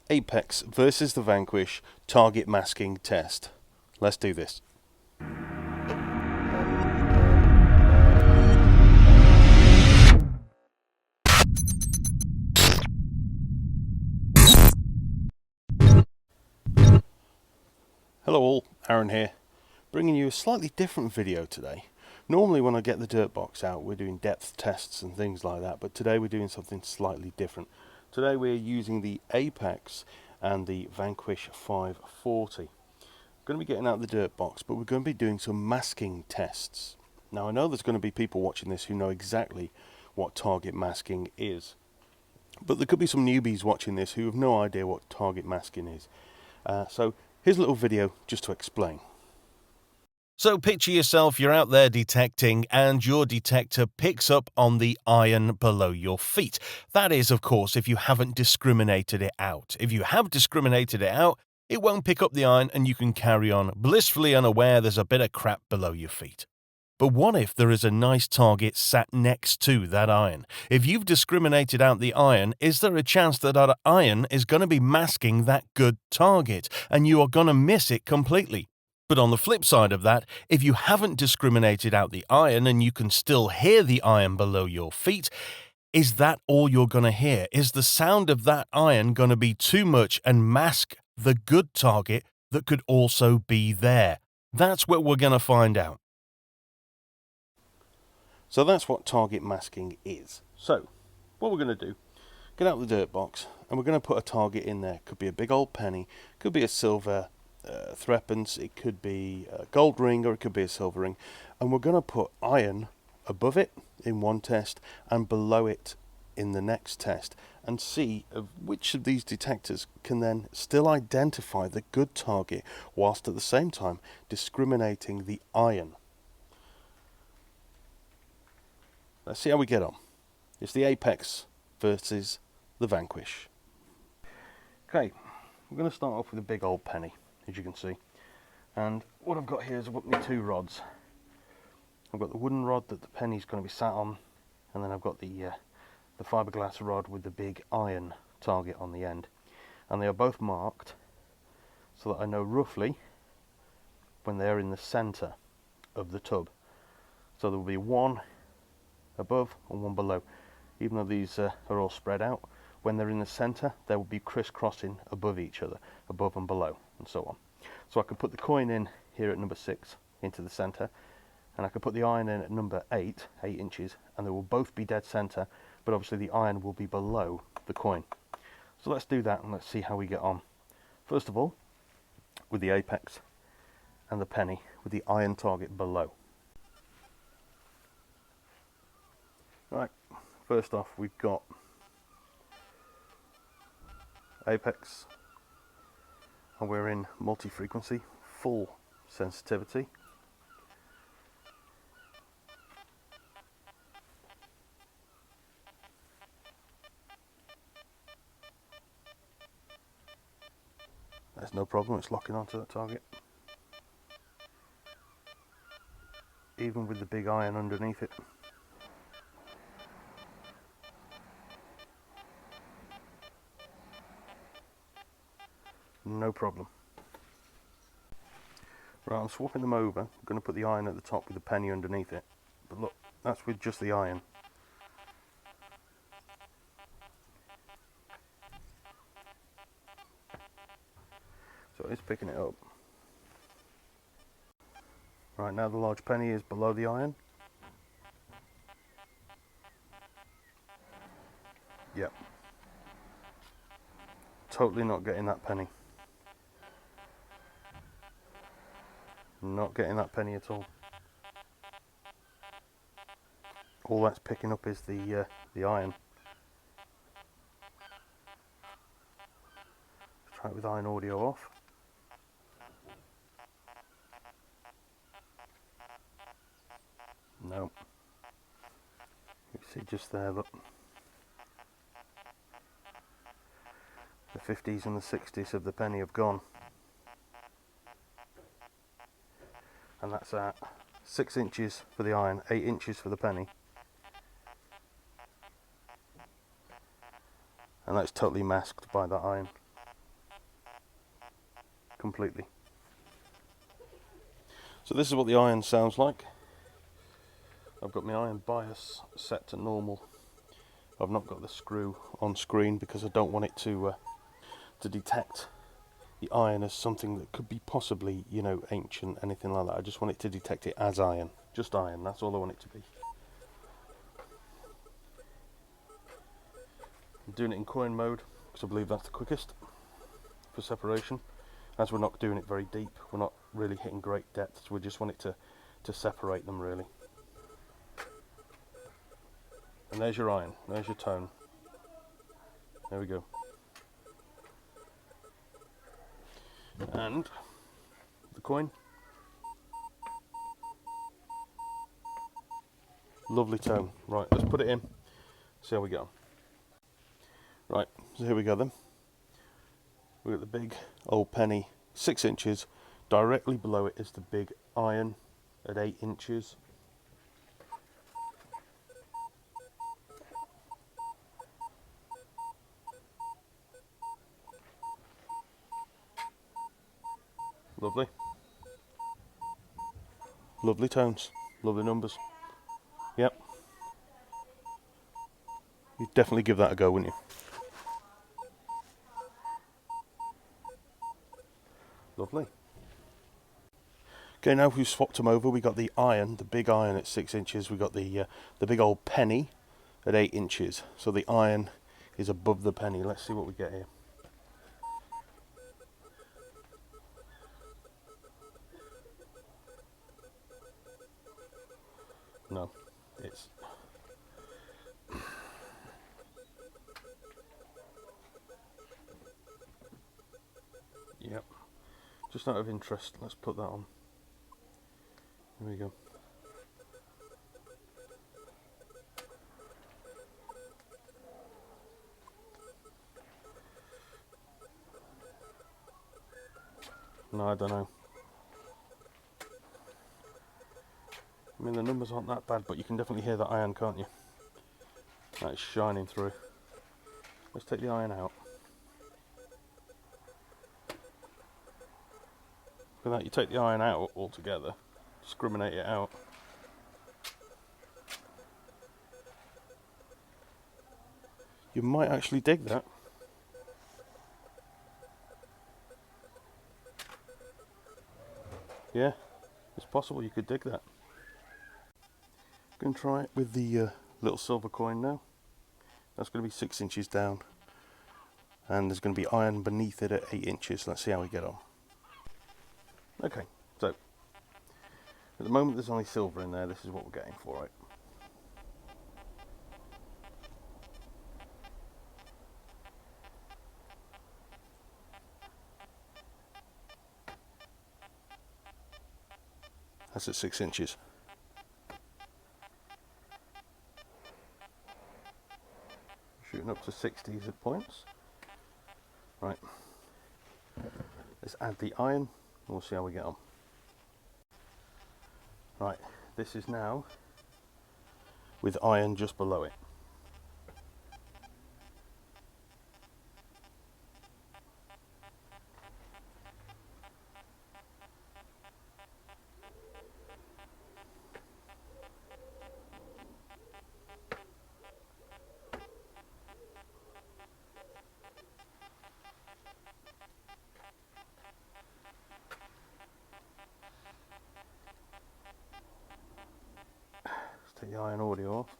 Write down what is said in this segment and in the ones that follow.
Apex versus the Vanquish target masking test. Let's do this. Hello all, Aaron here, bringing you a slightly different video today. Normally when I get the dirt box out we're doing depth tests and things like that, but today we're doing something slightly different. Today we're using the Apex and the Vanquish 540. We're going to be getting out the dirt box, but we're going to be doing some masking tests. Now I know there's going to be people watching this who know exactly what target masking is, but there could be some newbies watching this who have no idea what target masking is. So here's a little video just to explain. So picture yourself, you're out there detecting and your detector picks up on the iron below your feet. That is, of course, if you haven't discriminated it out. If you have discriminated it out, it won't pick up the iron and you can carry on blissfully unaware there's a bit of crap below your feet. But what if there is a nice target sat next to that iron? If you've discriminated out the iron, is there a chance that that iron is going to be masking that good target and you are going to miss it completely? But on the flip side of that, if you haven't discriminated out the iron and you can still hear the iron below your feet, is that all you're going to hear? Is the sound of that iron going to be too much and mask the good target that could also be there? That's what we're going to find out. So that's what target masking is. So what we're going to do, get out the dirt box and we're going to put a target in there. Could be a big old penny, could be a silver threepence, it could be a gold ring, or it could be a silver ring, and we're going to put iron above it in one test and below it in the next test, and see which of these detectors can then still identify the good target whilst at the same time discriminating the iron. Let's see how we get on. It's the Apex versus the Vanquish. Okay, we're going to start off with a big old penny, as you can see. And what I've got here is I've got my two rods. I've got the wooden rod that the penny's going to be sat on, and then I've got the fiberglass rod with the big iron target on the end. And they are both marked so that I know roughly when they're in the centre of the tub. So there will be one above and one below. Even though these are all spread out, when they're in the centre they will be crisscrossing above each other, above and below, and so on. So I could put the coin in here at number 6 into the centre, and I could put the iron in at number 8 inches, and they will both be dead centre, but obviously the iron will be below the coin. So let's do that and let's see how we get on. First of all, with the Apex and the penny with the iron target below. Right, first off we've got Apex, and we're in multi-frequency, full sensitivity. There's no problem, it's locking onto that target. Even with the big iron underneath it. No problem. Right, I'm swapping them over. I'm going to put the iron at the top with the penny underneath it. But look, that's with just the iron. So it's picking it up. Right, now the large penny is below the iron. Yep. Totally not getting that penny. Not getting that penny at all. All that's picking up is the iron. Let's try it with iron audio off. No. You see just there, look. The 50s and the 60s of the penny have gone. And that's at 6 inches for the iron, 8 inches for the penny. And that's totally masked by that iron. completely. So this is what the iron sounds like. I've got my iron bias set to normal. I've not got the screw on screen because I don't want it to detect the iron as something that could be possibly, you know, ancient, anything like that. I just want it to detect it as iron. Just iron, that's all I want it to be. I'm doing it in coin mode because I believe that's the quickest for separation. As we're not doing it very deep, we're not really hitting great depths, we just want it to separate them really. And there's your iron, there's your tone. There we go. And the coin. Lovely tone. Right, let's put it in, see how we go. Right, so here we go then. We've got the big old penny, 6 inches. Directly below it is the big iron at 8 inches. Lovely. Lovely tones, lovely numbers. Yep. You'd definitely give that a go, wouldn't you? Lovely. Okay, now we've swapped them over, we got the iron, the big iron at 6 inches. We got the big old penny at 8 inches. So the iron is above the penny. Let's see what we get here. No, it's... Yep. Just out of interest, let's put that on. There we go. No, I don't know. I mean, the numbers aren't that bad, but you can definitely hear that iron, can't you? That is shining through. Let's take the iron out. For that, you take the iron out altogether, discriminate it out. You might actually dig that. Yeah, it's possible you could dig that. I'm going to try it with the little silver coin now. That's going to be 6 inches down. And there's going to be iron beneath it at 8 inches. Let's see how we get on. Okay, so at the moment there's only silver in there. This is what we're getting for it. That's at 6 inches. Shooting up to 60s at points. Right. Let's add the iron and we'll see how we get on. Right, this is now with iron just below it. Take the iron audio off.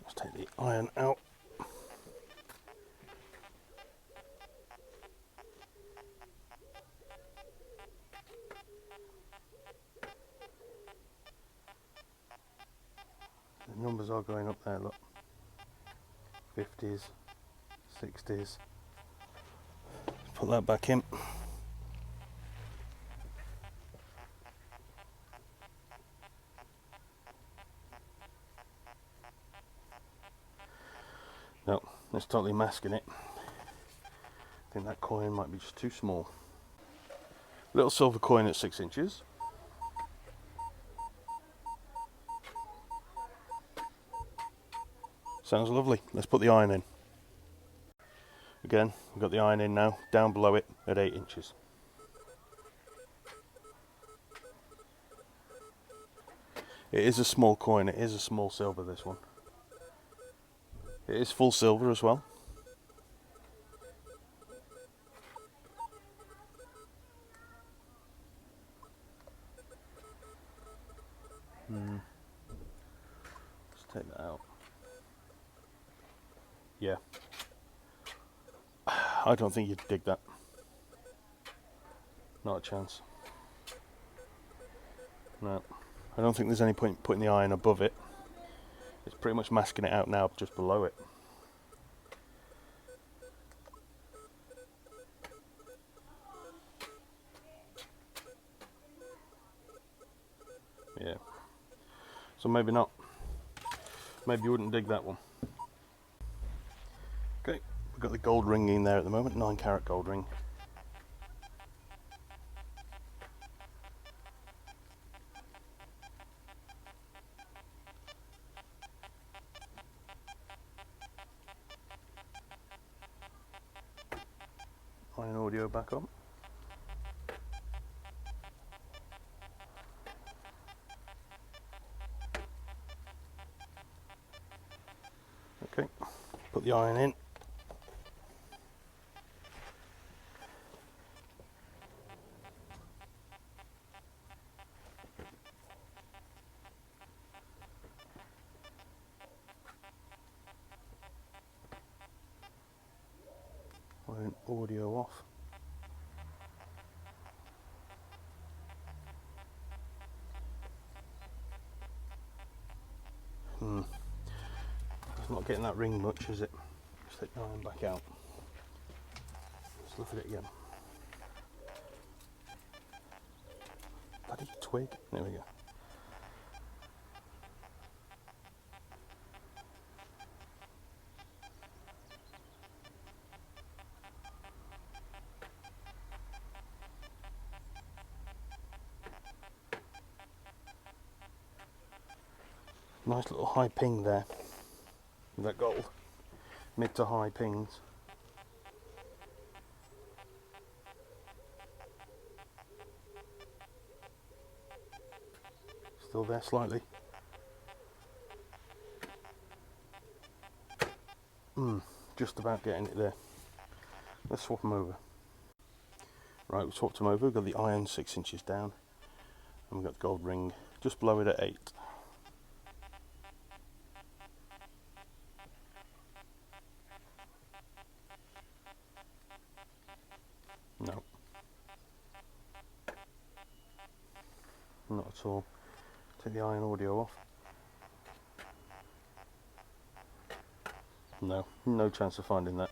Let's take the iron out. The numbers are going up there, look. 50s, 60s. Put that back in. No, it's totally masking it. I think that coin might be just too small. Little silver coin at 6 inches. Sounds lovely. Let's put the iron in. Again, we've got the iron in now, down below it at 8 inches. It is a small coin, it is a small silver, this one. It is full silver as well. Let's take that out. Yeah. I don't think you'd dig that. Not a chance. No. I don't think there's any point putting the iron above it. It's pretty much masking it out now just below it. Yeah. So maybe not. Maybe you wouldn't dig that one. Okay, we've got the gold ring in there at the moment, 9-carat gold ring. Iron audio back on. Okay, put the iron in. Iron audio off. It's not getting that ring much, is it? Let's take the iron back out. Let's look at it again. Bloody twig. There we go. Nice little high ping there. With that gold. Mid to high pings. Still there slightly. Just about getting it there. Let's swap them over. Right, we've swapped them over. We've got the iron 6 inches down. And we've got the gold ring just below it at 8. No. Not at all. Take the iron audio off. No, no chance of finding that.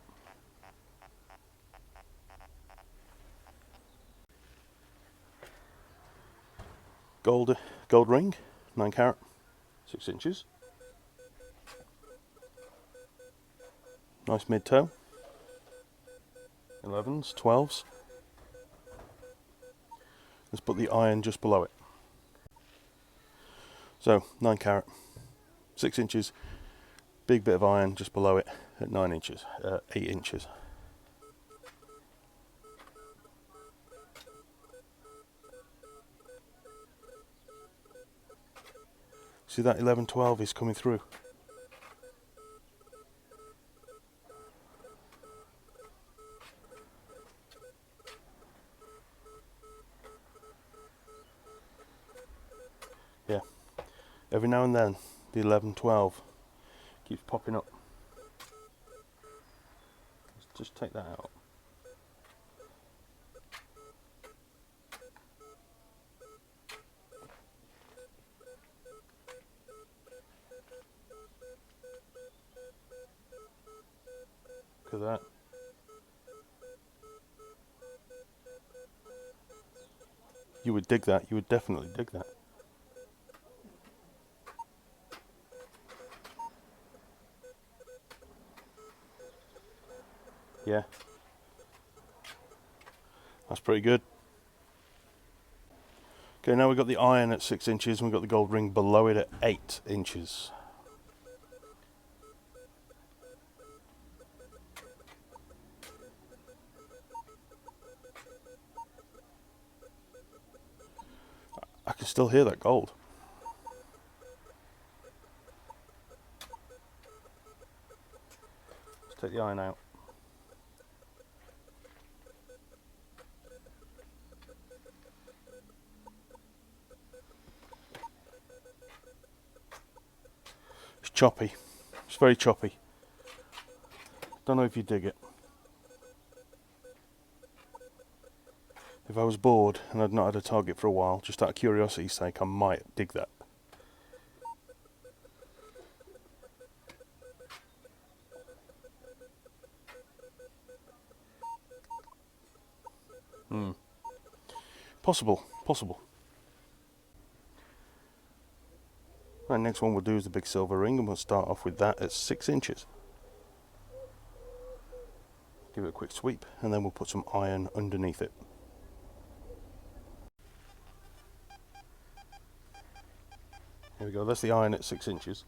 Gold ring, 9-carat, 6 inches. Nice mid-toe. 11s, 12s. Let's put the iron just below it. So 9-carat, 6 inches, big bit of iron just below it at 9 inches, 8 inches. See that 11, 12 is coming through. Yeah, every now and then the 11, 12 keeps popping up. Let's just take that out. Look at that. You would dig that, you would definitely dig that. Yeah, that's pretty good. Okay, now we've got the iron at 6 inches and we've got the gold ring below it at 8 inches. can still hear that gold. Let's take the iron out. It's choppy. It's very choppy. Don't know if you dig it. If I was bored and I'd not had a target for a while, just out of curiosity's sake, I might dig that. Possible. Right, next one we'll do is the big silver ring, and we'll start off with that at 6 inches. Give it a quick sweep, and then we'll put some iron underneath it. Here we go, that's the iron at 6 inches.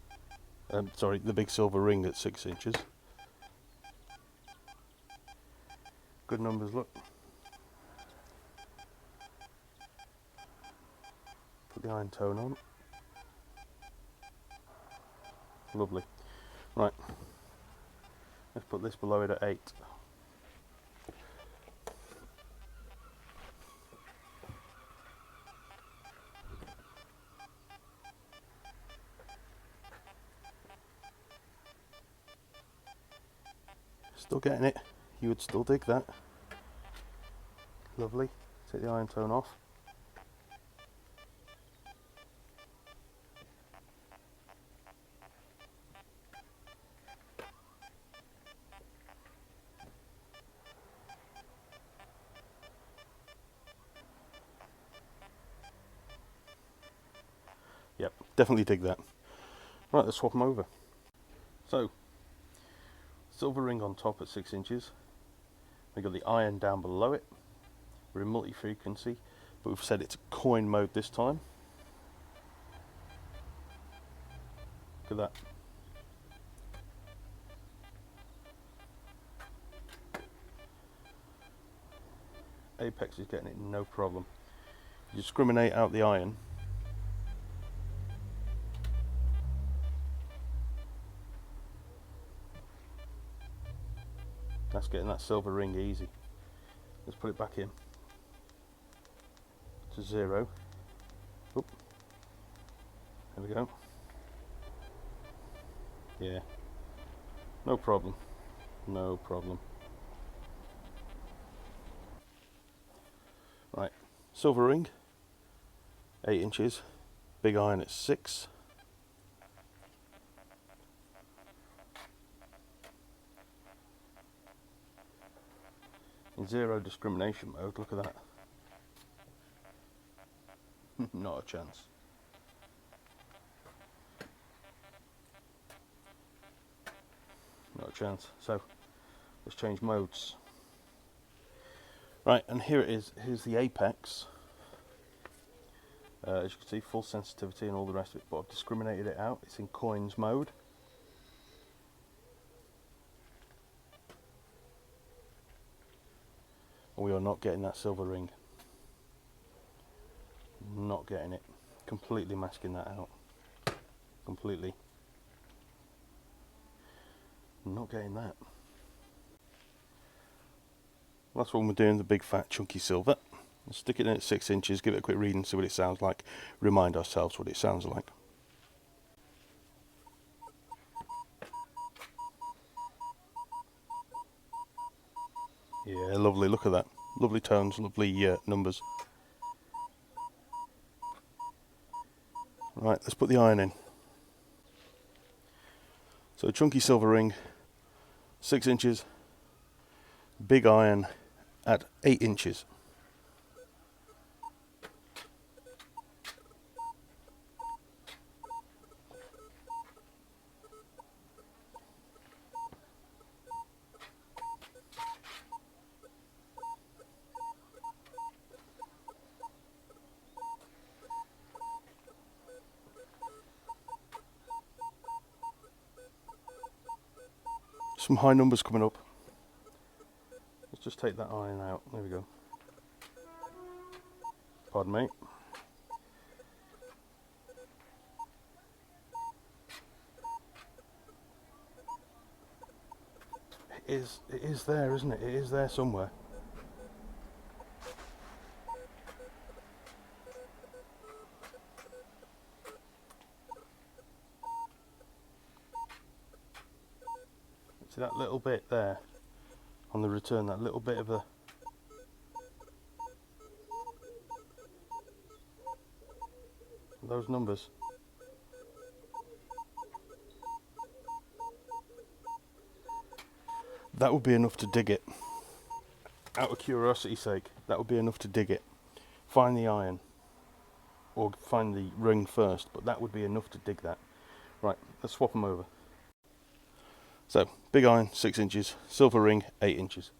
Sorry, the big silver ring at 6 inches. Good numbers, look. Put the iron tone on. Lovely. Right, let's put this below it at 8. Still getting it. You would still dig that. Lovely. Take the iron tone off. Yep, definitely dig that. Right, let's swap them over. So, silver ring on top at 6 inches. We've got the iron down below it. We're in multi-frequency, but we've set it to coin mode this time. Look at that. Apex is getting it no problem. You discriminate out the iron. That's getting that silver ring easy. Let's put it back in to 0. Oop. There we go. Yeah. No problem. No problem. Right. Silver ring. 8 inches. Big iron at 6. In 0 discrimination mode, look at that. Not a chance. Not a chance. So, let's change modes. Right, and here it is. Here's the apex. As you can see, full sensitivity and all the rest of it, but I've discriminated it out. It's in coins mode. We are not getting that silver ring. Not getting it. Completely masking that out. Completely. Not getting that. Last one we're doing, the big fat chunky silver. Let's stick it in at 6 inches, give it a quick read and see what it sounds like. Remind ourselves what it sounds like. Yeah, lovely, look at that. Lovely tones, lovely numbers. Right, let's put the iron in. So chunky silver ring, 6 inches. Big iron at 8 inches. Some high numbers coming up. Let's just take that iron out. There we go. Pardon me. is there, isn't it? It is there somewhere. See that little bit there on the return, that little bit of a those numbers. That would be enough to dig it. Out of curiosity's sake, that would be enough to dig it. Find the iron, or find the ring first, but that would be enough to dig that. Right, let's swap them over. So, big iron, 6 inches, silver ring, 8 inches.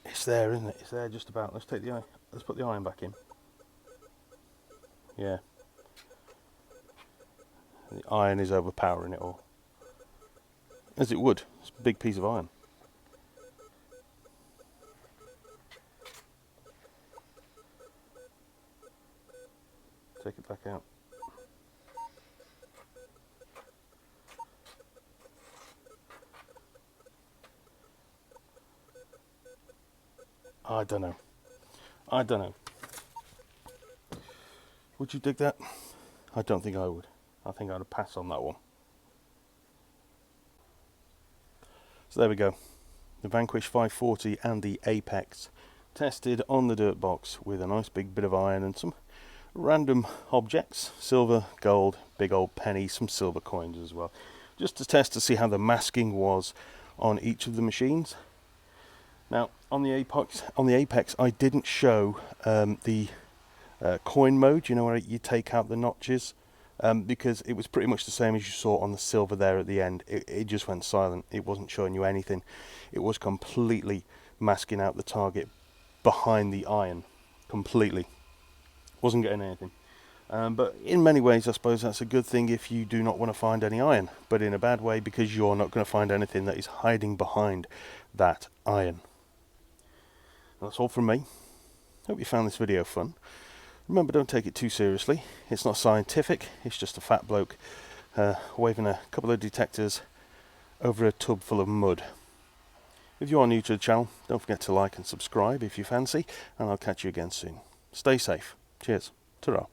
It's there, isn't it? It's there just about. Let's take the iron. Let's put the iron back in. Yeah. The iron is overpowering it all. As it would. It's a big piece of iron. Take it back out. I don't know. I don't know. Would you dig that? I don't think I would. I think I'd have passed on that one. So there we go. The Vanquish 540 and the Apex tested on the dirt box with a nice big bit of iron and some random objects. Silver, gold, big old penny, some silver coins as well. Just to test to see how the masking was on each of the machines. Now, on the Apex, I didn't show the coin mode, you know, where you take out the notches, because it was pretty much the same as you saw on the silver there at the end. It just went silent. It wasn't showing you anything. It was completely masking out the target behind the iron, completely. Wasn't getting anything. But in many ways, I suppose that's a good thing if you do not want to find any iron, but in a bad way because you're not going to find anything that is hiding behind that iron. That's all from me. Hope you found this video fun. Remember, don't take it too seriously. It's not scientific. It's just a fat bloke waving a couple of detectors over a tub full of mud. If you are new to the channel, don't forget to like and subscribe if you fancy, and I'll catch you again soon. Stay safe. Cheers. Ta-ra.